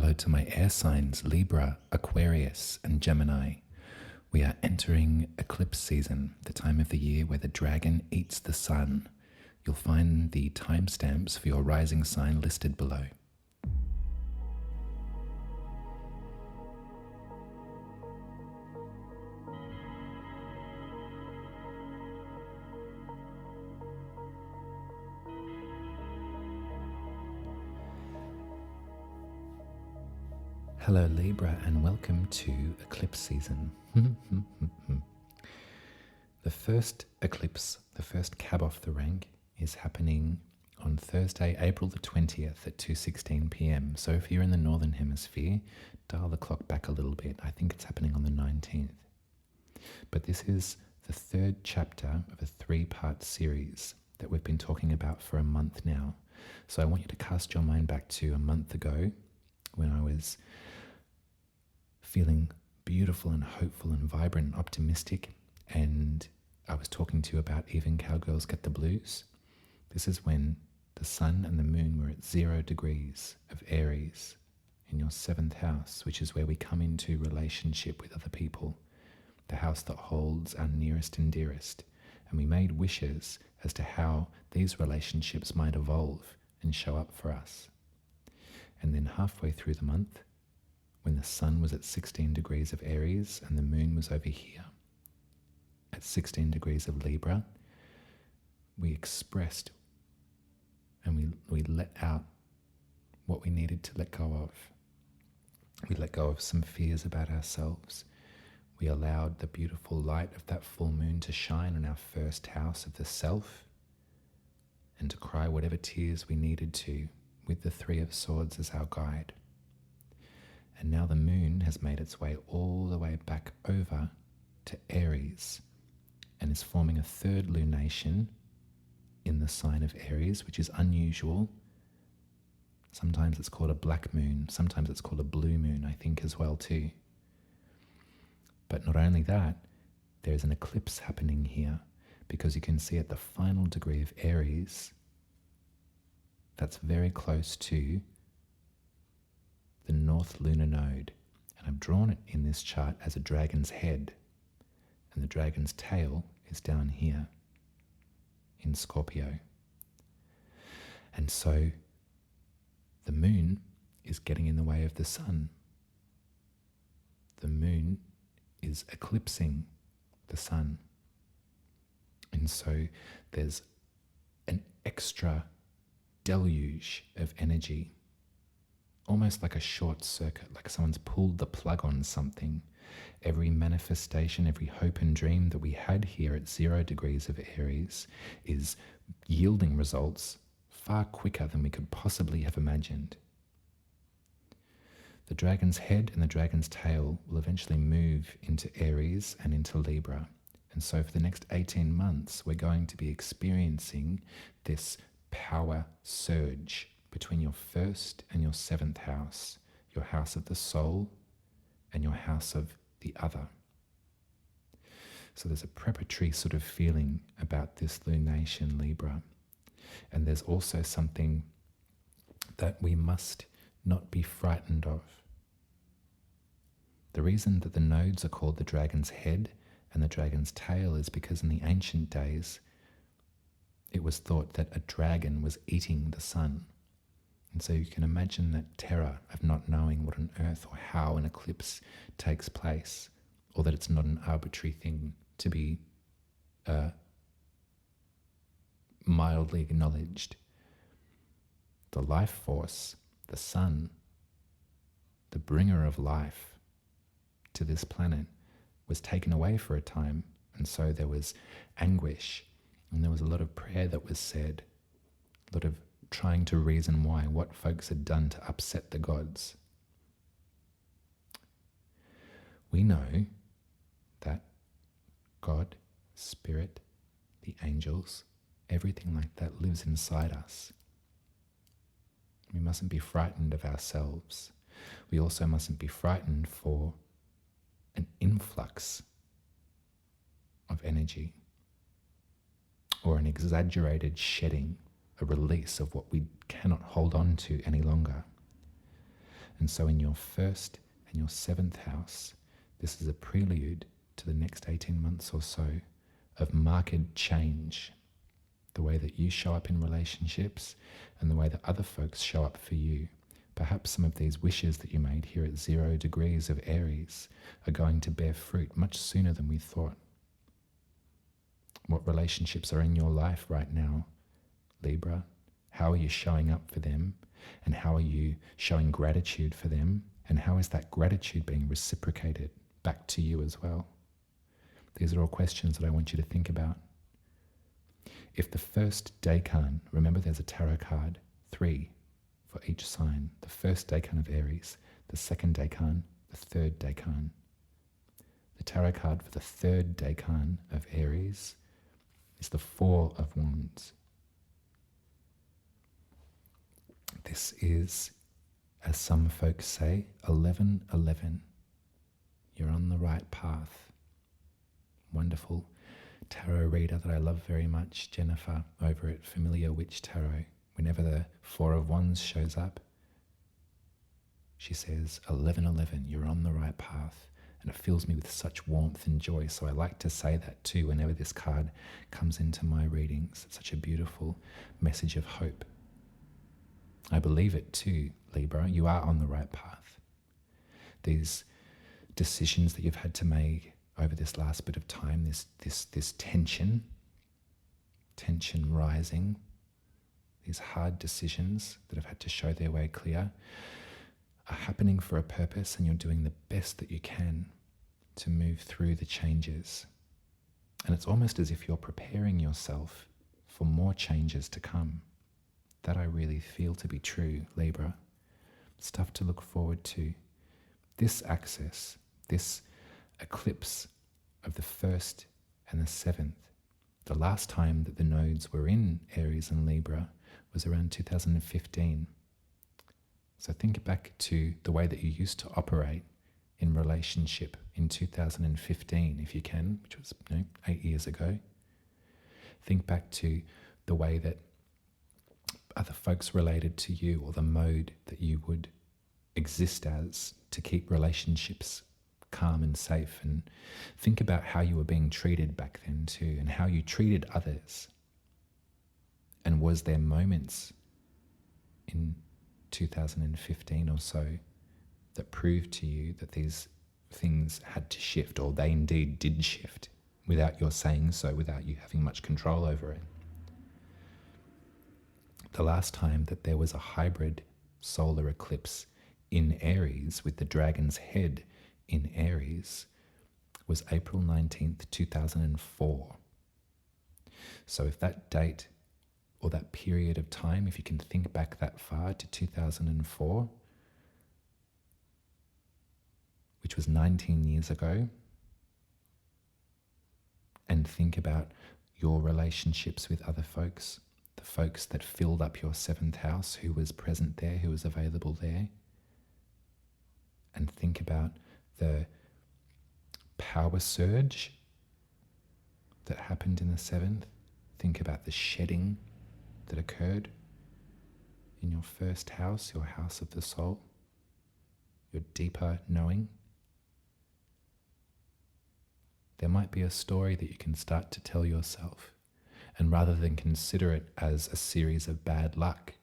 Hello to my air signs, Libra, Aquarius, and Gemini. We are entering eclipse season, the time of the year where the dragon eats the sun. You'll find the timestamps for your rising sign listed below. Hello Libra and welcome to eclipse season. The first eclipse, the first cab off the rank, is happening on Thursday, April the 20th at 2:16 p.m. So if you're in the Northern Hemisphere, dial the clock back a little bit. I think it's happening on the 19th. But this is the third chapter of a 3-part series that we've been talking about for a month now. So I want you to cast your mind back to a month ago when I was feeling beautiful and hopeful and vibrant and optimistic, and I was talking to you about Even Cowgirls Get the Blues. This is when the sun and the moon were at 0 degrees of Aries in your 7th house, which is where we come into relationship with other people, the house that holds our nearest and dearest. And we made wishes as to how these relationships might evolve and show up for us. And then halfway through the month, when the sun was at 16 degrees of Aries and the moon was over here at 16 degrees of Libra, we expressed and we let out what we needed to let go of. We let go of some fears about ourselves. We allowed the beautiful light of that full moon to shine on our first house of the self and to cry whatever tears we needed to with the 3 of Swords as our guide. And now the moon has made its way all the way back over to Aries and is forming a 3rd lunation in the sign of Aries, which is unusual. Sometimes it's called a black moon, sometimes it's called a blue moon, I think, as well too. But not only that, there's an eclipse happening here, because you can see at the final degree of Aries, that's very close to the North Lunar Node, and I've drawn it in this chart as a dragon's head, and the dragon's tail is down here in Scorpio. And so the moon is getting in the way of the sun. The moon is eclipsing the sun. And so there's an extra deluge of energy, almost like a short circuit, like someone's pulled the plug on something. Every manifestation, every hope and dream that we had here at 0 degrees of Aries is yielding results far quicker than we could possibly have imagined. The dragon's head and the dragon's tail will eventually move into Aries and into Libra. And so for the next 18 months, we're going to be experiencing this power surge between your 1st and your 7th house, your house of the soul and your house of the other. So there's a preparatory sort of feeling about this lunation, Libra. And there's also something that we must not be frightened of. The reason that the nodes are called the dragon's head and the dragon's tail is because in the ancient days, it was thought that a dragon was eating the sun. And so you can imagine that terror of not knowing what on earth or how an eclipse takes place, or that it's not an arbitrary thing to be mildly acknowledged. The life force, the sun, the bringer of life to this planet, was taken away for a time, and so there was anguish, and there was a lot of prayer that was said, a lot of trying to reason why, what folks had done to upset the gods. We know that God, Spirit, the angels, everything like that lives inside us. We mustn't be frightened of ourselves. We also mustn't be frightened for an influx of energy or an exaggerated shedding, a release of what we cannot hold on to any longer. And so in your first and your seventh house, this is a prelude to the next 18 months or so of marked change. The way that you show up in relationships and the way that other folks show up for you. Perhaps some of these wishes that you made here at 0 degrees of Aries are going to bear fruit much sooner than we thought. What relationships are in your life right now, Libra? How are you showing up for them? And how are you showing gratitude for them? And how is that gratitude being reciprocated back to you as well? These are all questions that I want you to think about. If the first decan, remember there's a tarot card, 3 for each sign. The first decan of Aries, the second decan, the third decan. The tarot card for the third decan of Aries is the 4 of Wands. This is, as some folks say, 1111. You're on the right path. Wonderful tarot reader that I love very much, Jennifer, over at Familiar Witch Tarot. Whenever the 4 of Wands shows up, she says, 1111, you're on the right path. And it fills me with such warmth and joy. So I like to say that too whenever this card comes into my readings. It's such a beautiful message of hope. I believe it too, Libra. You are on the right path. These decisions that you've had to make over this last bit of time, this tension rising, these hard decisions that have had to show their way clear, are happening for a purpose, and you're doing the best that you can to move through the changes. And it's almost as if you're preparing yourself for more changes to come. That I really feel to be true, Libra. Stuff to look forward to. This axis, this eclipse of the 1st and the 7th, the last time that the nodes were in Aries and Libra was around 2015. So think back to the way that you used to operate in relationship in 2015, if you can, which was 8 years ago. Think back to the way that other folks related to you, or the mode that you would exist as to keep relationships calm and safe, and think about how you were being treated back then too, and how you treated others. And was there moments in 2015 or so that proved to you that these things had to shift, or they indeed did shift, without your saying so, without you having much control over it? The last time that there was a hybrid solar eclipse in Aries with the dragon's head in Aries was April 19th, 2004. So if that date or that period of time, if you can think back that far to 2004, which was 19 years ago, and think about your relationships with other folks, the folks that filled up your 7th house, who was present there, who was available there, and think about the power surge that happened in the 7th. Think about the shedding that occurred in your 1st house, your house of the soul, your deeper knowing. There might be a story that you can start to tell yourself, and rather than consider it as a series of bad luck,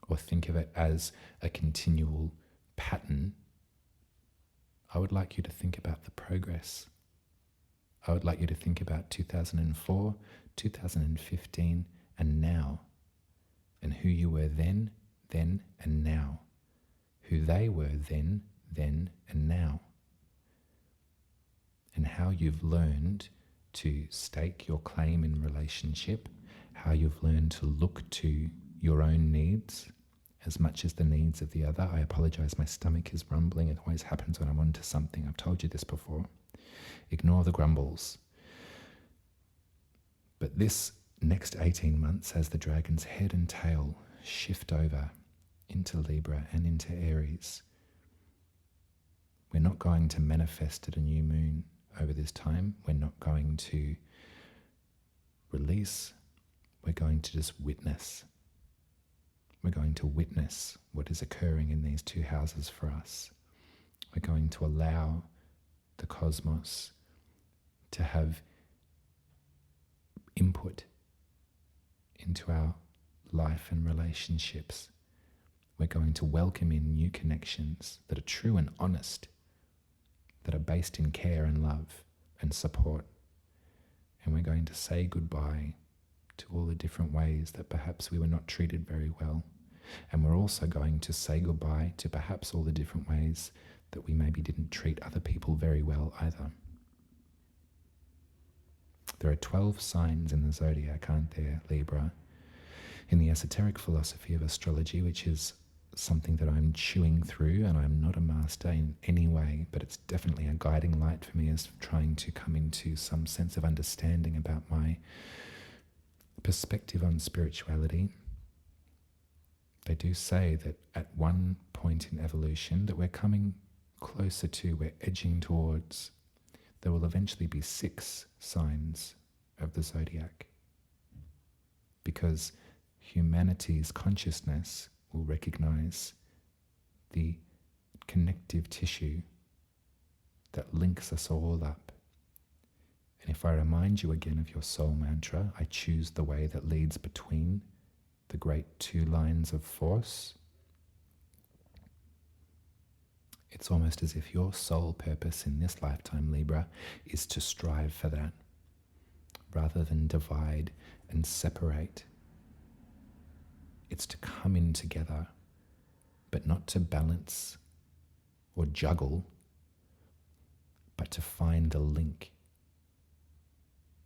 or think of it as a continual pattern, I would like you to think about the progress. I would like you to think about 2004, 2015, and now, and who you were then, and now, who they were then, and now, and how you've learned to stake your claim in relationship, how you've learned to look to your own needs as much as the needs of the other. I apologize, my stomach is rumbling. It always happens when I'm onto something. I've told you this before. Ignore the grumbles. But this next 18 months, as the dragon's head and tail shift over into Libra and into Aries, we're not going to manifest at a new moon over this time. We're not going to release. We're going to just witness. We're going to witness what is occurring in these two houses for us. We're going to allow the cosmos to have input into our life and relationships. We're going to welcome in new connections that are true and honest, that are based in care and love and support. And we're going to say goodbye to all the different ways that perhaps we were not treated very well. And we're also going to say goodbye to perhaps all the different ways that we maybe didn't treat other people very well either. There are 12 signs in the zodiac, aren't there, Libra? In the esoteric philosophy of astrology, which is something that I'm chewing through, and I'm not a master in any way, but it's definitely a guiding light for me as trying to come into some sense of understanding about my perspective on spirituality. They do say that at one point in evolution that we're coming closer to, we're edging towards, there will eventually be 6 signs of the zodiac, because humanity's consciousness will recognize the connective tissue that links us all up. And if I remind you again of your soul mantra, I choose the way that leads between the great 2 lines of force. It's almost as if your soul purpose in this lifetime, Libra, is to strive for that, rather than divide and separate. It's to come in together, but not to balance or juggle, but to find the link,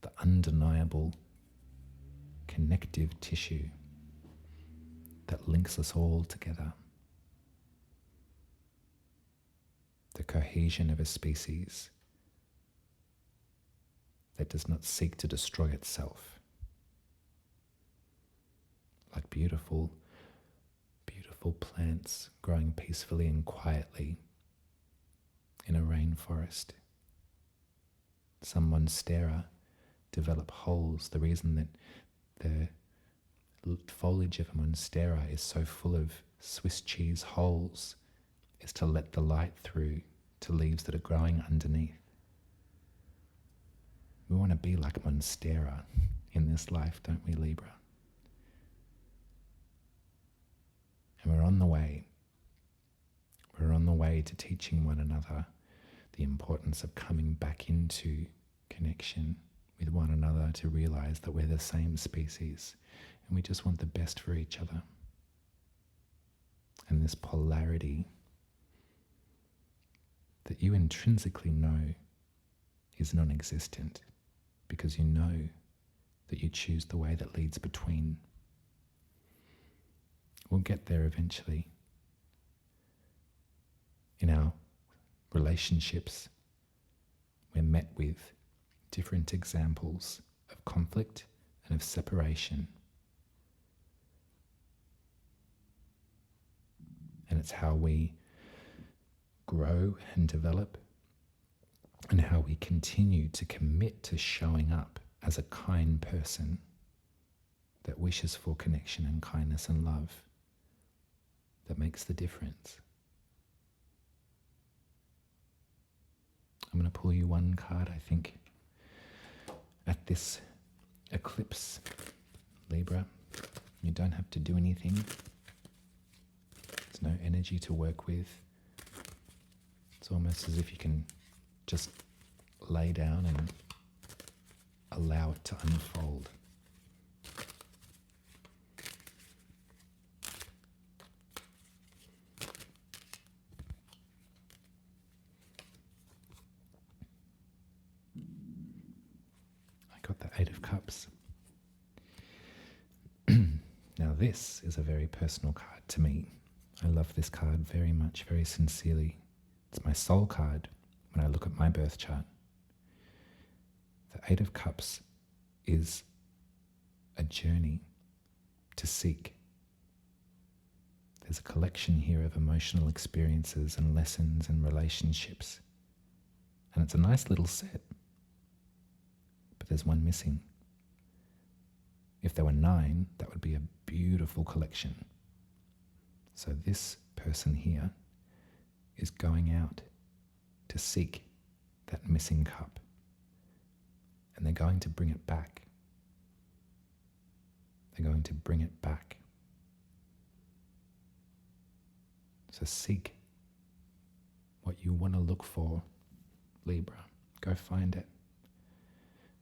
the undeniable connective tissue that links us all together. The cohesion of a species that does not seek to destroy itself. Like beautiful, beautiful plants growing peacefully and quietly in a rainforest. Some monstera develop holes. The reason that the foliage of a monstera is so full of Swiss cheese holes is to let the light through to leaves that are growing underneath. We want to be like monstera in this life, don't we, Libra? And we're on the way. We're on the way to teaching one another the importance of coming back into connection with one another, to realize that we're the same species and we just want the best for each other. And this polarity that you intrinsically know is non-existent, because you know that you choose the way that leads between. We'll get there eventually. In our relationships, we're met with different examples of conflict and of separation. And it's how we grow and develop, and how we continue to commit to showing up as a kind person that wishes for connection and kindness and love, that makes the difference. I'm going to pull you one card, I think, at this eclipse, Libra. You don't have to do anything. There's no energy to work with. It's almost as if you can just lay down and allow it to unfold. I got the 8 of Cups. Now this is a very personal card to me. I love this card very much, very sincerely. It's my soul card when I look at my birth chart. The 8 of Cups is a journey to seek. There's a collection here of emotional experiences and lessons and relationships. And it's a nice little set. But there's one missing. If there were 9, that would be a beautiful collection. So this person here is going out to seek that missing cup, and they're going to bring it back. They're going to bring it back. So seek what you want to look for, Libra. Go find it.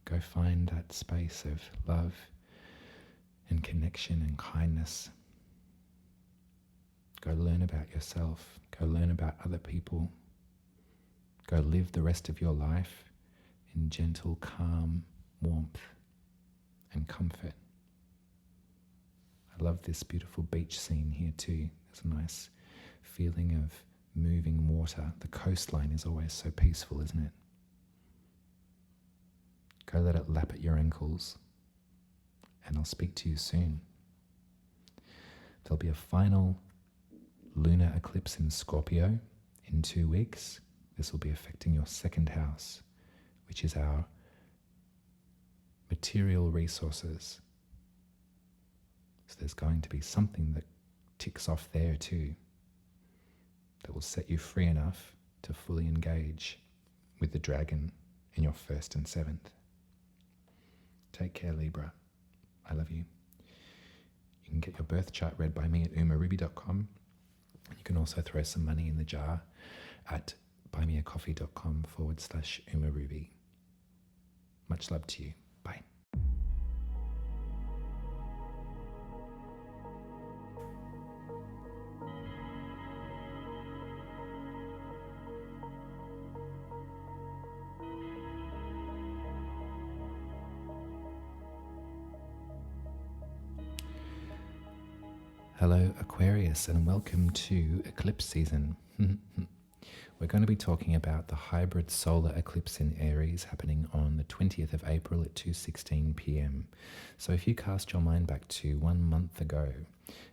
Go find that space of love and connection and kindness. Go learn about yourself. Go learn about other people. Go live the rest of your life in gentle, calm warmth and comfort. I love this beautiful beach scene here too. There's a nice feeling of moving water. The coastline is always so peaceful, isn't it? Go let it lap at your ankles, and I'll speak to you soon. There'll be a final lunar eclipse in Scorpio in 2 weeks. This will be affecting your second house, which is our material resources. So there's going to be something that ticks off there too, that will set you free enough to fully engage with the dragon in your 1st and 7th. Take care, Libra. I love you. You can get your birth chart read by me at umaruby.com. You can also throw some money in the jar at buymeacoffee.com/umaruby. Much love to you. Bye. Hello Aquarius, and welcome to Eclipse season. We're going to be talking about the hybrid solar eclipse in Aries happening on the 20th of April at 2:16 p.m. So if you cast your mind back to 1 month ago,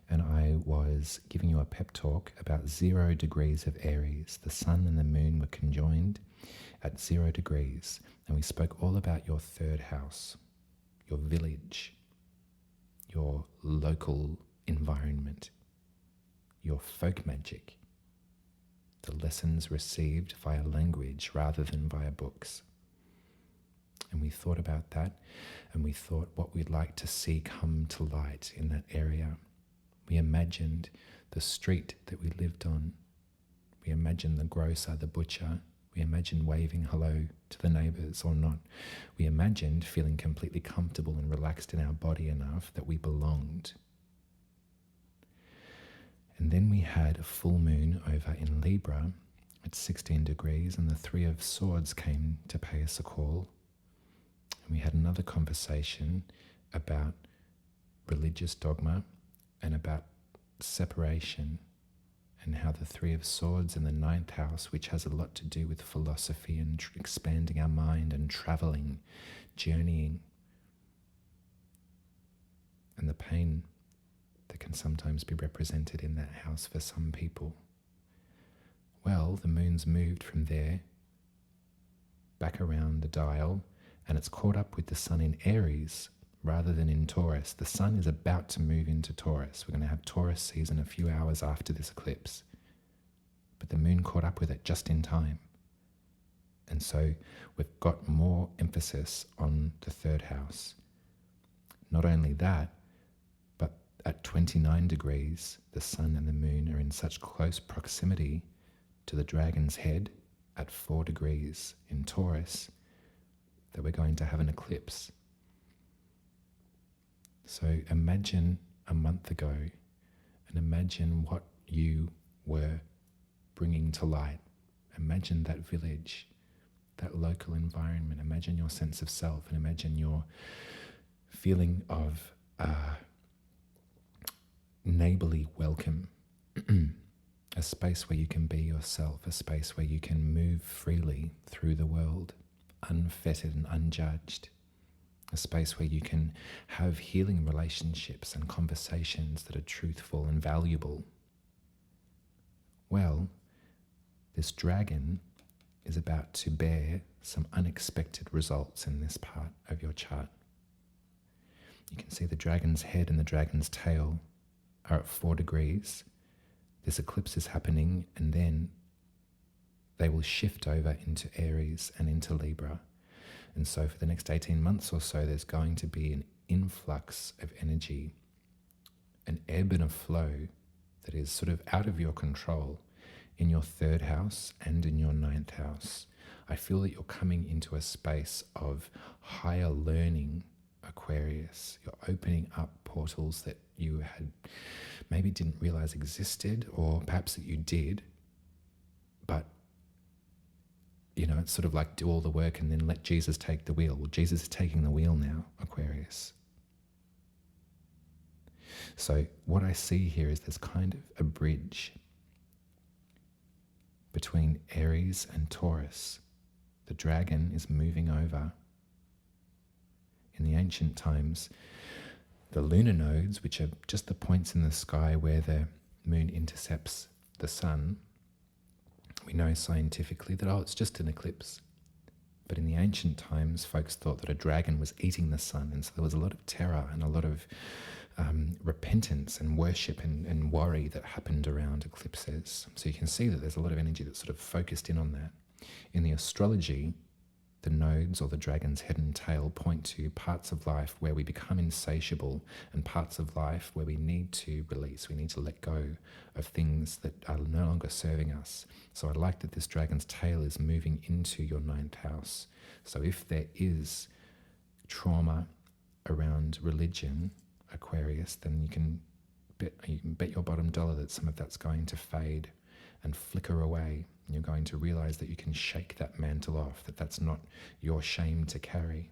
and I was giving you a pep talk about 0 degrees of Aries, the sun and the moon were conjoined at 0 degrees, and we spoke all about your 3rd house, your village, your local environment, your folk magic, the lessons received via language rather than via books. And we thought about that, and we thought what we'd like to see come to light in that area. We imagined the street that we lived on. We imagined the grocer, the butcher. We imagined waving hello to the neighbours or not. We imagined feeling completely comfortable and relaxed in our body enough that we belonged. And then we had a full moon over in Libra at 16 degrees, and the 3 of Swords came to pay us a call. And we had another conversation about religious dogma and about separation, and how the 3 of Swords in the 9th house, which has a lot to do with philosophy and expanding our mind and travelling, journeying, and the pain that can sometimes be represented in that house for some people. Well, the moon's moved from there back around the dial, and it's caught up with the sun in Aries rather than in Taurus. The sun is about to move into Taurus. We're going to have Taurus season a few hours after this eclipse. But the moon caught up with it just in time. And so we've got more emphasis on the 3rd house. Not only that, but at 29 degrees, the sun and the moon are in such close proximity to the dragon's head at 4 degrees in Taurus that we're going to have an eclipse. So imagine a month ago, and imagine what you were bringing to light. Imagine that village, that local environment. Imagine your sense of self, and imagine your feeling of neighborly welcome. A space where you can be yourself, a space where you can move freely through the world, unfettered and unjudged. A space where you can have healing relationships and conversations that are truthful and valuable. Well, this dragon is about to bear some unexpected results in this part of your chart. You can see the dragon's head and the dragon's tail are at 4 degrees, this eclipse is happening, and then they will shift over into Aries and into Libra. And so for the next 18 months or so, there's going to be an influx of energy, an ebb and a flow that is sort of out of your control in your third house and in your ninth house. I feel that you're coming into a space of higher learning, Aquarius. You're opening up portals that you had maybe didn't realize existed, or perhaps that you did, but it's sort of like do all the work and then let Jesus take the wheel. Well, Jesus is taking the wheel now, Aquarius. So what I see here is there's kind of a bridge between Aries and Taurus. The dragon is moving over. In the ancient times, the lunar nodes, which are just the points in the sky where the moon intercepts the sun, we know scientifically that, it's just an eclipse. But in the ancient times, folks thought that a dragon was eating the sun, and so there was a lot of terror and a lot of repentance and worship and worry that happened around eclipses. So you can see that there's a lot of energy that's sort of focused in on that. In the astrology, the nodes or the dragon's head and tail point to parts of life where we become insatiable and parts of life where we need to release, we need to let go of things that are no longer serving us. So I like that this dragon's tail is moving into your ninth house. So if there is trauma around religion, Aquarius, then you can bet your bottom dollar that some of that's going to fade and flicker away. And you're going to realize that you can shake that mantle off, that that's not your shame to carry.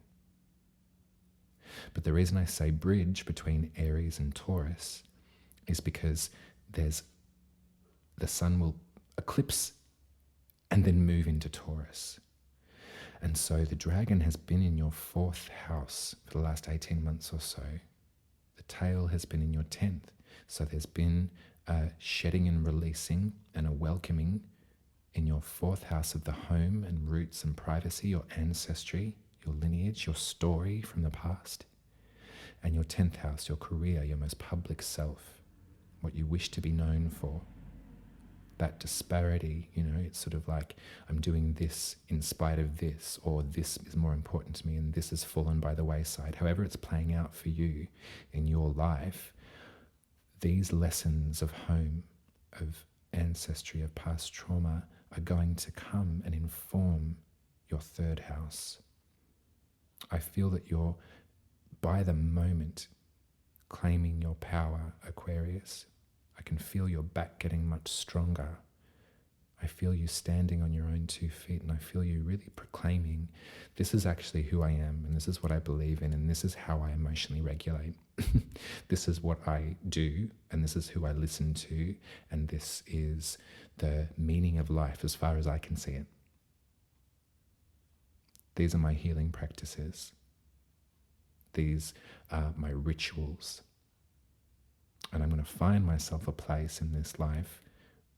But the reason I say bridge between Aries and Taurus is because the sun will eclipse and then move into Taurus. And so the dragon has been in your fourth house for the last 18 months or so. The tail has been in your 10th. So there's been a shedding and releasing and a welcoming in your fourth house of the home and roots and privacy, your ancestry, your lineage, your story from the past. And your 10th house, your career, your most public self, what you wish to be known for. That disparity, it's sort of like, I'm doing this in spite of this, or this is more important to me and this has fallen by the wayside. However it's playing out for you in your life, these lessons of home, of ancestry, of past trauma are going to come and inform your third house. I feel that you're, by the moment, claiming your power, Aquarius. I can feel your back getting much stronger. I feel you standing on your own 2 feet, and I feel you really proclaiming, this is actually who I am, and this is what I believe in, and this is how I emotionally regulate. This is what I do, and this is who I listen to, and this is the meaning of life as far as I can see it. These are my healing practices. These are my rituals. And I'm going to find myself a place in this life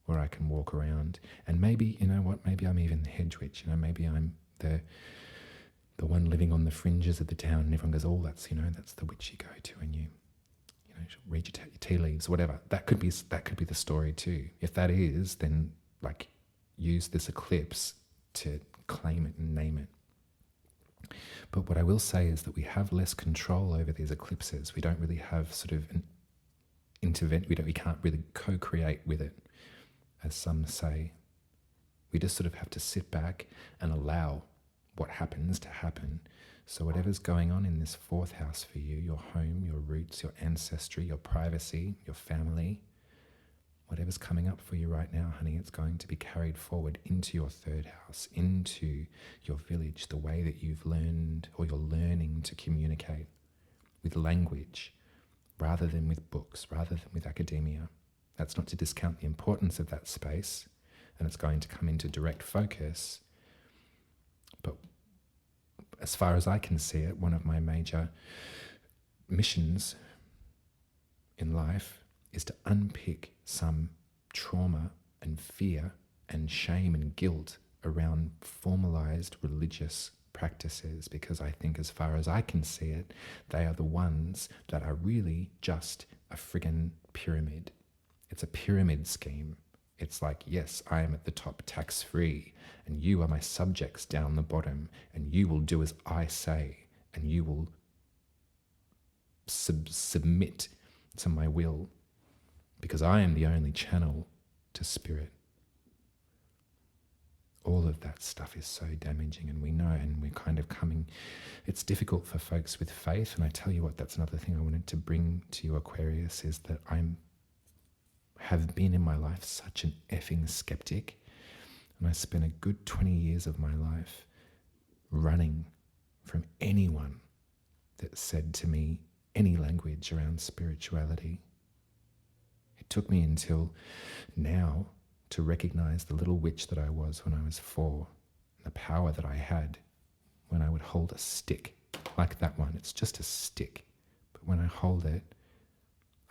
where I can walk around. And maybe, maybe I'm even the hedge witch. Maybe I'm the one living on the fringes of the town, and everyone goes, that's the witch you go to, and you read your tea leaves, whatever. That could be the story too. If that is, then use this eclipse to claim it and name it. But what I will say is that we have less control over these eclipses. We don't really have sort of an we can't really co-create with it, as some say. We just sort of have to sit back and allow what happens to happen. So whatever's going on in this fourth house for you, your home, your roots, your ancestry, your privacy, your family, whatever's coming up for you right now, honey, it's going to be carried forward into your third house, into your village, the way that you've learned or you're learning to communicate with language, rather than with books, rather than with academia. That's not to discount the importance of that space, and it's going to come into direct focus. But as far as I can see it, one of my major missions in life is to unpick some trauma and fear and shame and guilt around formalized religious practices, because I think, as far as I can see it, they are the ones that are really just a friggin' pyramid. It's a pyramid scheme. It's like, yes, I am at the top tax-free, and you are my subjects down the bottom, and you will do as I say, and you will submit to my will, because I am the only channel to spirit. All of that stuff is so damaging, and we know, and we're kind of coming. It's difficult for folks with faith, and I tell you what, that's another thing I wanted to bring to you, Aquarius, is that have been in my life such an effing skeptic, and I spent a good 20 years of my life running from anyone that said to me any language around spirituality. It took me until now to recognize the little witch that I was when I was 4, and the power that I had when I would hold a stick like that one. It's just a stick, but when I hold it,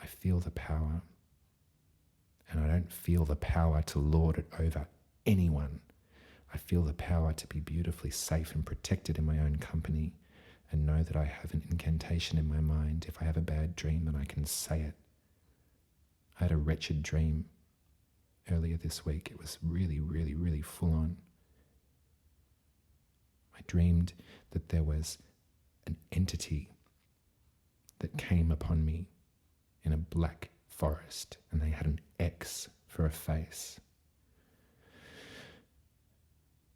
I feel the power. And I don't feel the power to lord it over anyone. I feel the power to be beautifully safe and protected in my own company, and know that I have an incantation in my mind. If I have a bad dream, then I can say it. I had a wretched dream earlier this week. It was really, really, really full on. I dreamed that there was an entity that came upon me in a black forest, and they had an X for a face.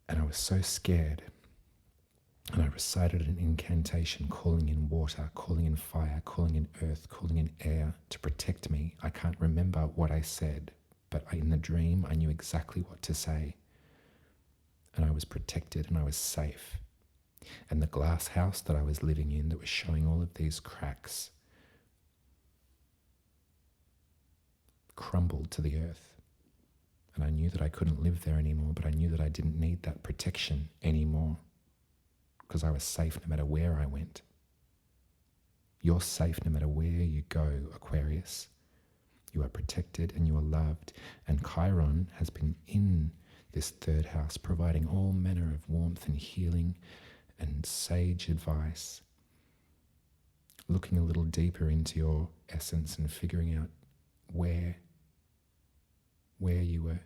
And I was so scared, and I recited an incantation calling in water, calling in fire, calling in earth, calling in air to protect me. I can't remember what I said, but in the dream I knew exactly what to say, and I was protected and I was safe. And the glass house that I was living in, that was showing all of these cracks, crumbled to the earth. And I knew that I couldn't live there anymore, but I knew that I didn't need that protection anymore, because I was safe no matter where I went. You're safe no matter where you go, Aquarius. You are protected and you are loved. And Chiron has been in this third house, providing all manner of warmth and healing and sage advice, looking a little deeper into your essence and figuring out where you were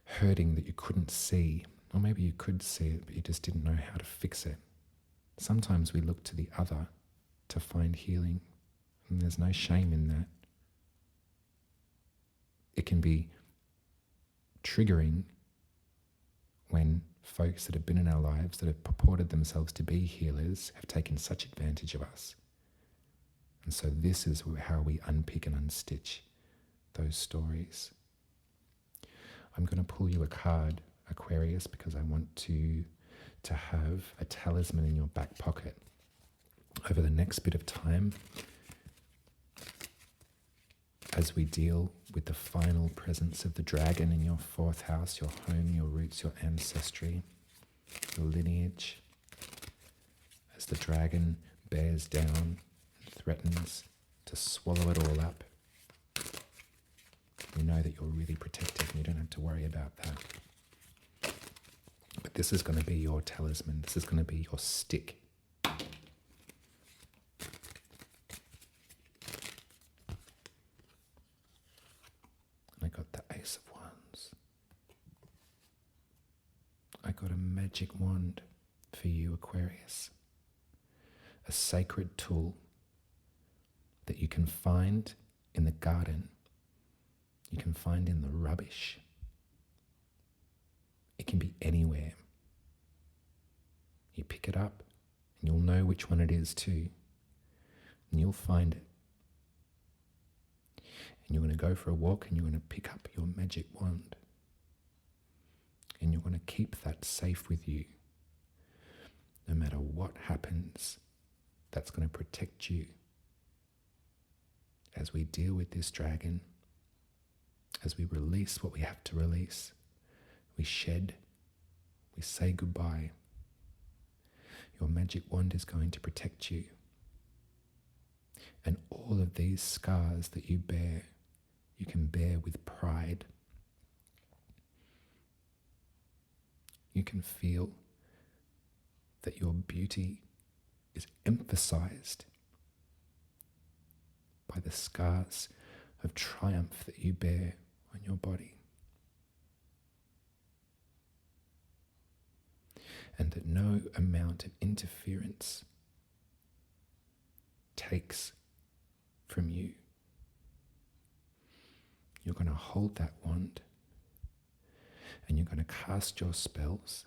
hurting that you couldn't see, or maybe you could see it but you just didn't know how to fix it. Sometimes we look to the other to find healing, and there's no shame in that. It can be triggering when folks that have been in our lives, that have purported themselves to be healers, have taken such advantage of us. And so this is how we unpick and unstitch those stories. I'm going to pull you a card, Aquarius, because I want to have a talisman in your back pocket over the next bit of time as we deal with the final presence of the dragon in your 4th house, your home, your roots, your ancestry, your lineage, as the dragon bears down and threatens to swallow it all up. You know that you're really protected and you don't have to worry about that. But this is going to be your talisman. This is going to be your stick. And I got the Ace of Wands. I got a magic wand for you, Aquarius. A sacred tool that you can find in the garden. You can find in the rubbish. It can be anywhere. You pick it up and you'll know which one it is too. And you'll find it. And you're going to go for a walk and you're going to pick up your magic wand. And you're going to keep that safe with you. No matter what happens, that's going to protect you. As we deal with this dragon, as we release what we have to release, we shed, we say goodbye. Your magic wand is going to protect you. And all of these scars that you bear, you can bear with pride. You can feel that your beauty is emphasized by the scars of triumph that you bear on your body. And that no amount of interference takes from you. You're going to hold that wand and you're going to cast your spells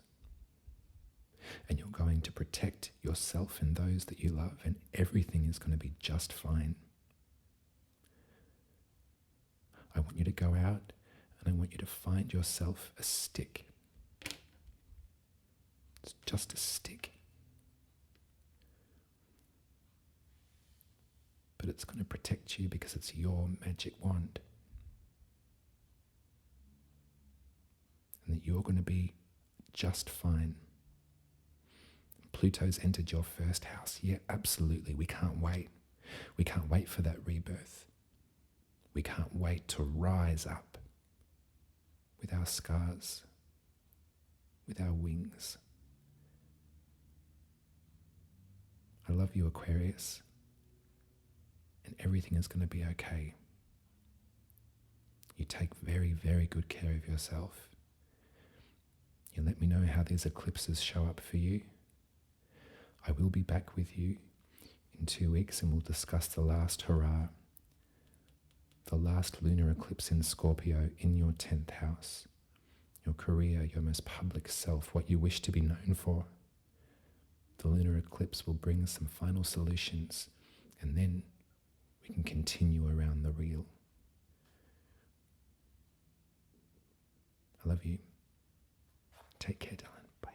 and you're going to protect yourself and those that you love, and everything is going to be just fine. I want you to go out and I want you to find yourself a stick. It's just a stick. But it's going to protect you because it's your magic wand. And that you're going to be just fine. Pluto's entered your first house. Yeah, absolutely. We can't wait. We can't wait for that rebirth. We can't wait to rise up with our scars, with our wings. I love you, Aquarius, and everything is going to be okay. You take very, very good care of yourself. You let me know how these eclipses show up for you. I will be back with you in 2 weeks and we'll discuss the last hurrah, the last lunar eclipse in Scorpio in your 10th house, your career, your most public self, what you wish to be known for. The lunar eclipse will bring some final solutions, and then we can continue around the reel. I love you. Take care, darling. Bye.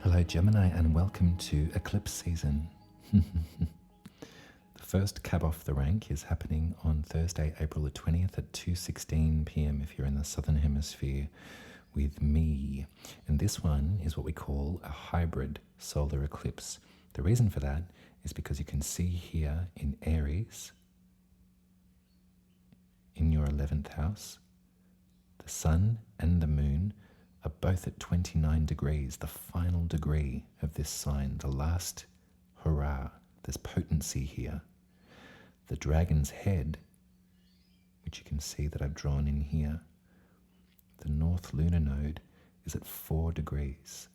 Hello, Gemini, and welcome to Eclipse season. The first cab off the rank is happening on Thursday, April the 20th at 2:16 p.m. if you're in the Southern Hemisphere with me. And this one is what we call a hybrid solar eclipse. The reason for that is because you can see here in Aries, in your 11th house, the sun and the moon are both at 29 degrees, the final degree of this sign, the last hurrah. There's potency here. The dragon's head, which you can see that I've drawn in here, the north lunar node is at 4 degrees.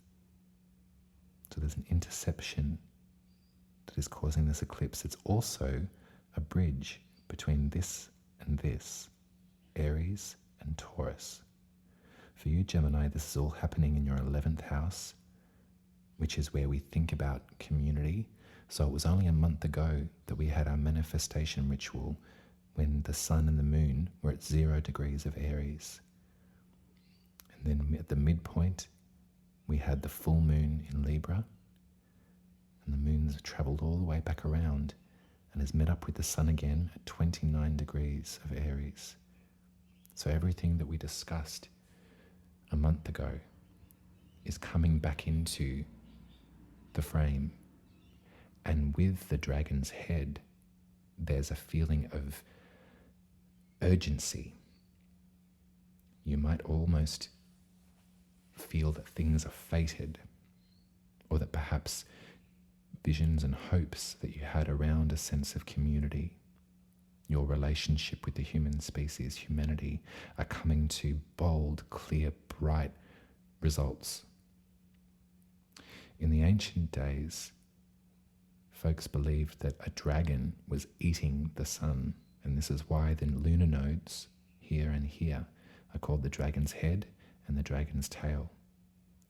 So there's an interception that is causing this eclipse. It's also a bridge between this and this, Aries and Taurus. For you, Gemini, this is all happening in your 11th house, which is where we think about community. So it was only a month ago that we had our manifestation ritual when the sun and the moon were at 0 degrees of Aries. And then at the midpoint, we had the full moon in Libra, and the moon's traveled all the way back around and has met up with the sun again at 29 degrees of Aries. So everything that we discussed a month ago is coming back into the frame. And with the dragon's head, there's a feeling of urgency. You might almost feel that things are fated, or that perhaps visions and hopes that you had around a sense of community, your relationship with the human species, humanity, are coming to bold, clear, bright results. In the ancient days, folks believed that a dragon was eating the sun, and this is why the lunar nodes here and here are called the dragon's head and the dragon's tail.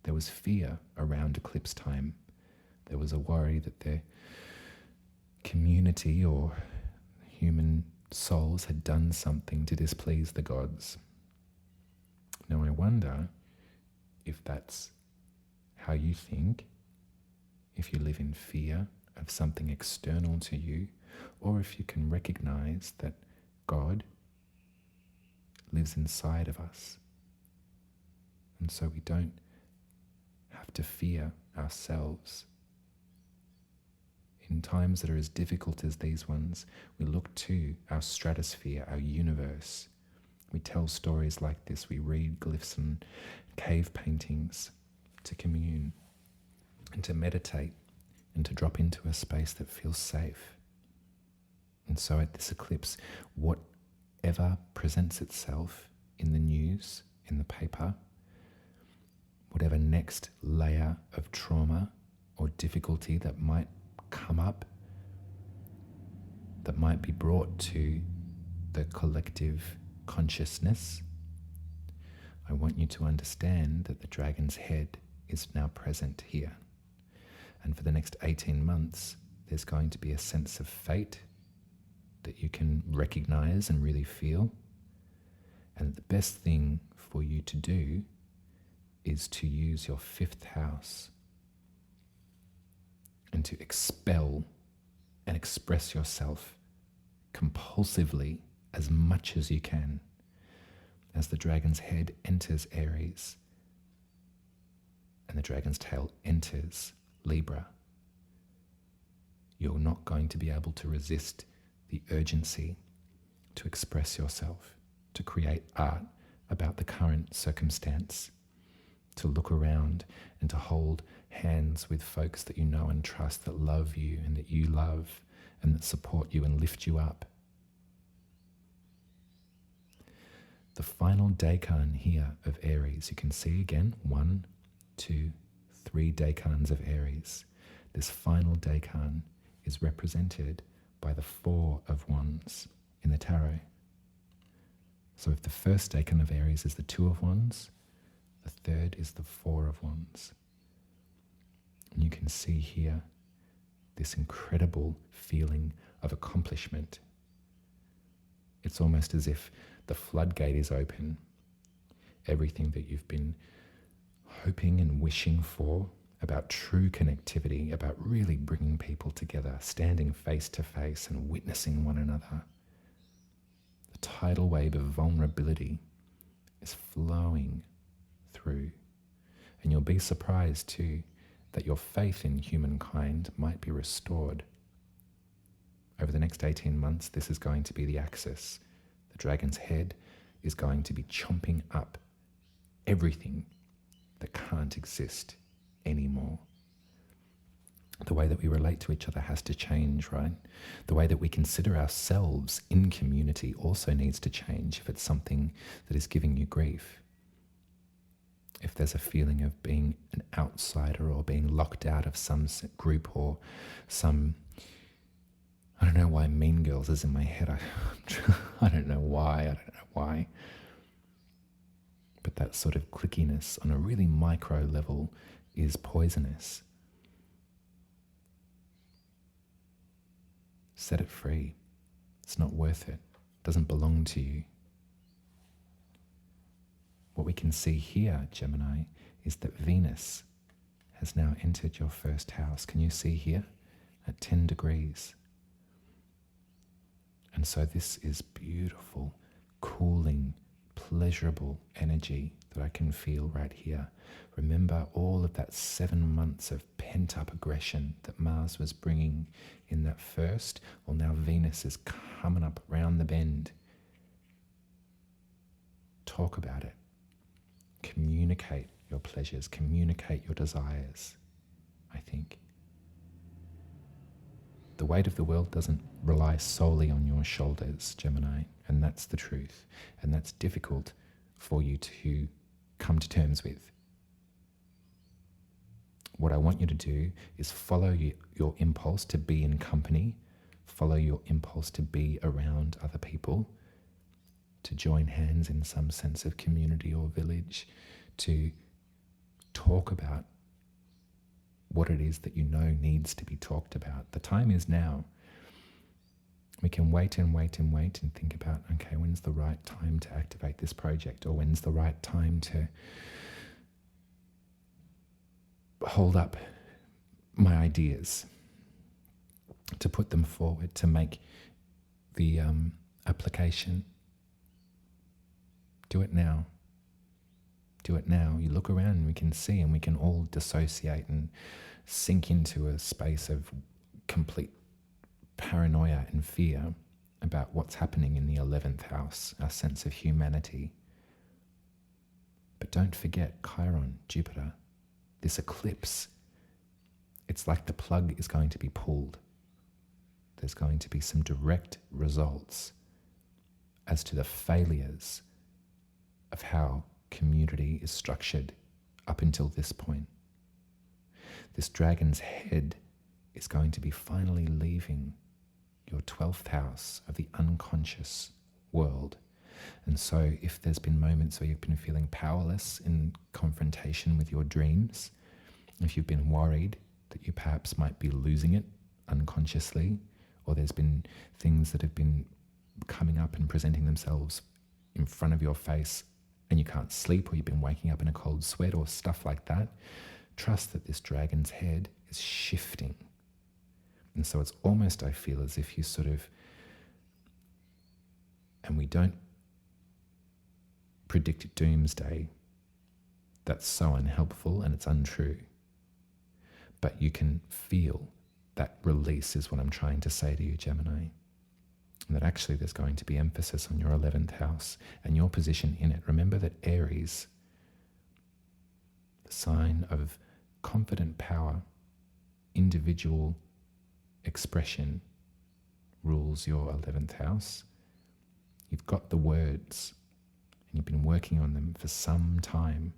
There was fear around eclipse time. There was a worry that their community or human souls had done something to displease the gods. Now I wonder if that's how you think, if you live in fear of something external to you, or if you can recognize that God lives inside of us. And so we don't have to fear ourselves In times that are as difficult as these ones, we look to our stratosphere, our universe. We tell stories like this. We read glyphs and cave paintings to commune and to meditate and to drop into a space that feels safe. And so at this eclipse, whatever presents itself in the news, in the paper, whatever next layer of trauma or difficulty that might come up, that might be brought to the collective consciousness, I want you to understand that the dragon's head is now present here. And for the next 18 months, there's going to be a sense of fate that you can recognize and really feel. And the best thing for you to do is to use your 5th house and to expel and express yourself compulsively as much as you can. As the dragon's head enters Aries and the dragon's tail enters Libra, you're not going to be able to resist the urgency to express yourself, to create art about the current circumstance, to look around and to hold hands with folks that you know and trust, that love you and that you love and that support you and lift you up. The final decan here of Aries, you can see again 1, 2, 3 decans of Aries. This final decan is represented by the 4 of Wands in the tarot. So if the first decan of Aries is the 2 of Wands, the third is the 4 of Wands. And you can see here this incredible feeling of accomplishment. It's almost as if the floodgate is open. Everything that you've been hoping and wishing for about true connectivity, about really bringing people together, standing face to face and witnessing one another. The tidal wave of vulnerability is flowing through. And you'll be surprised too that your faith in humankind might be restored. Over the next 18 months, this is going to be the axis. The dragon's head is going to be chomping up everything that can't exist anymore. The way that we relate to each other has to change, right? The way that we consider ourselves in community also needs to change if it's something that is giving you grief. If there's a feeling of being an outsider or being locked out of some group or some, I don't know why Mean Girls is in my head. I don't know why. But that sort of clickiness on a really micro level is poisonous. Set it free. It's not worth it. It doesn't belong to you. What we can see here, Gemini, is that Venus has now entered your 1st house. Can you see here? At 10 degrees. And so this is beautiful, cooling, pleasurable energy that I can feel right here. Remember all of that 7 months of pent-up aggression that Mars was bringing in that first? Well, now Venus is coming up around the bend. Talk about it. Communicate your pleasures. Communicate your desires, I think. The weight of the world doesn't rely solely on your shoulders, Gemini, and that's the truth. And that's difficult for you to come to terms with. What I want you to do is follow your impulse to be in company, follow your impulse to be around other people, to join hands in some sense of community or village, to talk about what it is that you know needs to be talked about. The time is now. We can wait and think about, okay, when's the right time to activate this project, or when's the right time to hold up my ideas, to put them forward, to make the application. Do it now. Do it now. You look around and we can see, and we can all dissociate and sink into a space of complete paranoia and fear about what's happening in the 11th house, our sense of humanity. But don't forget Chiron, Jupiter, this eclipse. It's like the plug is going to be pulled. There's going to be some direct results as to the failures of how community is structured up until this point. This dragon's head is going to be finally leaving your 12th house of the unconscious world. And so if there's been moments where you've been feeling powerless in confrontation with your dreams, if you've been worried that you perhaps might be losing it unconsciously, or there's been things that have been coming up and presenting themselves in front of your face and you can't sleep, or you've been waking up in a cold sweat or stuff like that, trust that this dragon's head is shifting. And so it's almost, I feel, as if you sort of, and we don't predict doomsday. That's so unhelpful and it's untrue. But you can feel that release is what I'm trying to say to you, Gemini. And that actually there's going to be emphasis on your 11th house and your position in it. Remember that Aries, the sign of confident power, individual expression, rules your 11th house. You've got the words and you've been working on them for some time.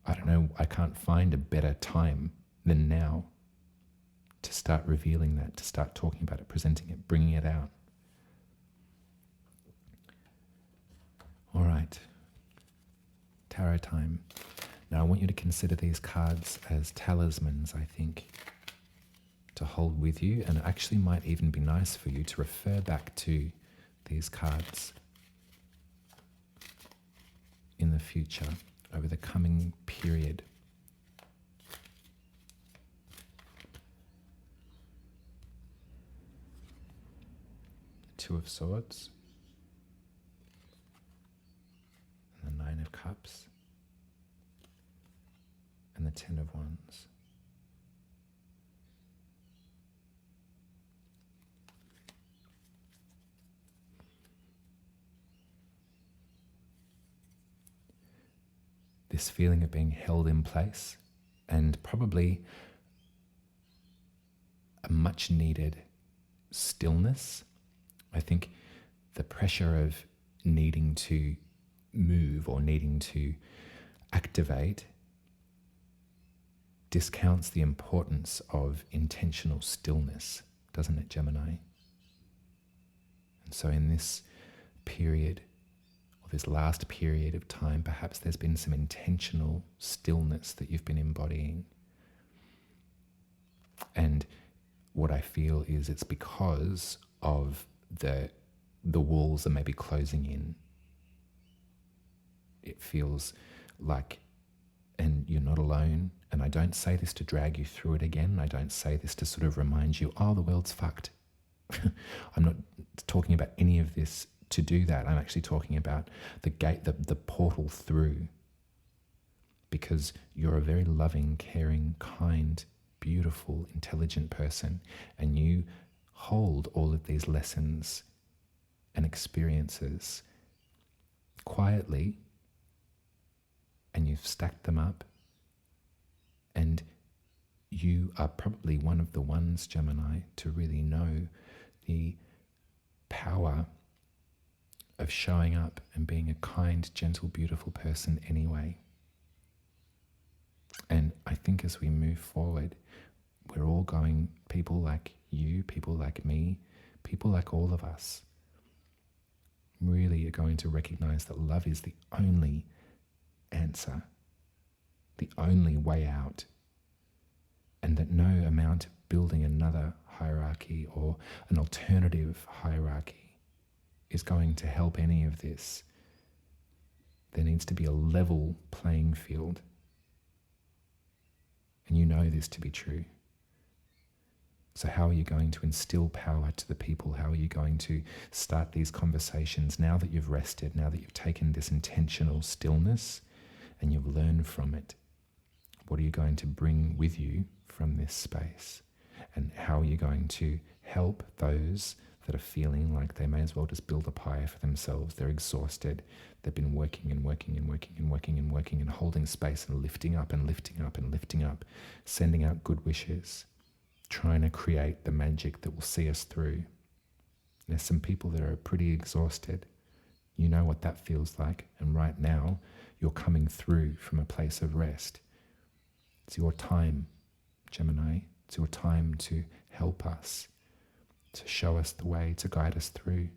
I don't know, I can't find a better time than now to start revealing that, to start talking about it, presenting it, bringing it out. All right, tarot time. Now I want you to consider these cards as talismans, I think, to hold with you, and it actually might even be nice for you to refer back to these cards in the future, over the coming period. The Two of Swords, and the Nine of Cups, and the Ten of Wands. This feeling of being held in place, and probably a much needed stillness. I think the pressure of needing to move or needing to activate discounts the importance of intentional stillness, doesn't it, Gemini? And so in this period, or this last period of time, perhaps there's been some intentional stillness that you've been embodying. And what I feel is it's because of the walls are maybe closing in. It feels like, and you're not alone, and I don't say this to drag you through it again. I don't say this to sort of remind you, oh, the world's fucked. I'm not talking about any of this to do that. I'm actually talking about the gate, the portal through, because you're a very loving, caring, kind, beautiful, intelligent person, and you hold all of these lessons and experiences quietly, and you've stacked them up, and you are probably one of the ones, Gemini, to really know the power of showing up and being a kind, gentle, beautiful person anyway. And I think as we move forward, we're all going, people like you, people like me, people like all of us, really are going to recognize that love is the only answer, the only way out, and that no amount of building another hierarchy or an alternative hierarchy is going to help any of this. There needs to be a level playing field. And you know this to be true. So how are you going to instill power to the people? How are you going to start these conversations now that you've rested, now that you've taken this intentional stillness and you've learned from it? What are you going to bring with you from this space, and how you're going to help those that are feeling like they may as well just build a pie for themselves. They're exhausted. They've been working and working and working and working and working and holding space and lifting up and lifting up and lifting up, sending out good wishes, trying to create the magic that will see us through. There's some people that are pretty exhausted. You know what that feels like. And right now, you're coming through from a place of rest. It's your time, Gemini. It's your time to help us, to show us the way, to guide us through.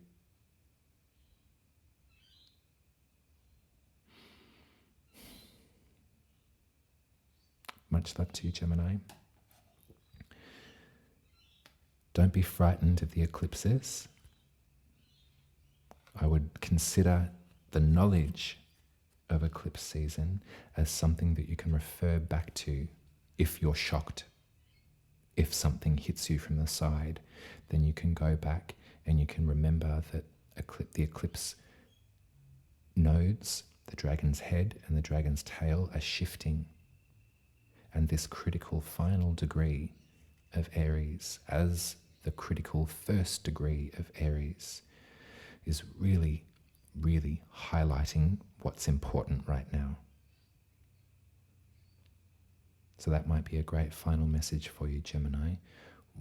Much love to you, Gemini. Don't be frightened of the eclipses. I would consider the knowledge of eclipse season as something that you can refer back to if you're shocked. If something hits you from the side, then you can go back and you can remember that the eclipse nodes, the dragon's head and the dragon's tail, are shifting. And this critical final degree of Aries, as the critical first degree of Aries, is really, really highlighting what's important right now. So that might be a great final message for you, Gemini.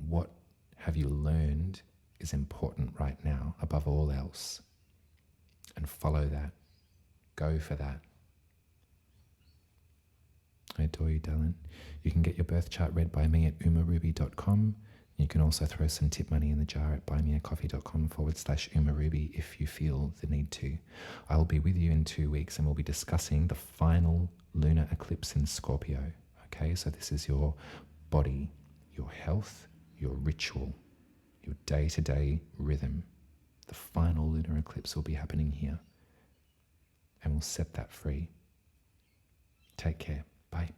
What have you learned is important right now, above all else? And follow that. Go for that. I adore you, darling. You can get your birth chart read by me at umaruby.com. You can also throw some tip money in the jar at buymeacoffee.com/umaruby if you feel the need to. I'll be with you in 2 weeks and we'll be discussing the final lunar eclipse in Scorpio. Okay, so this is your body, your health, your ritual, your day-to-day rhythm. The final lunar eclipse will be happening here, and we'll set that free. Take care. Bye.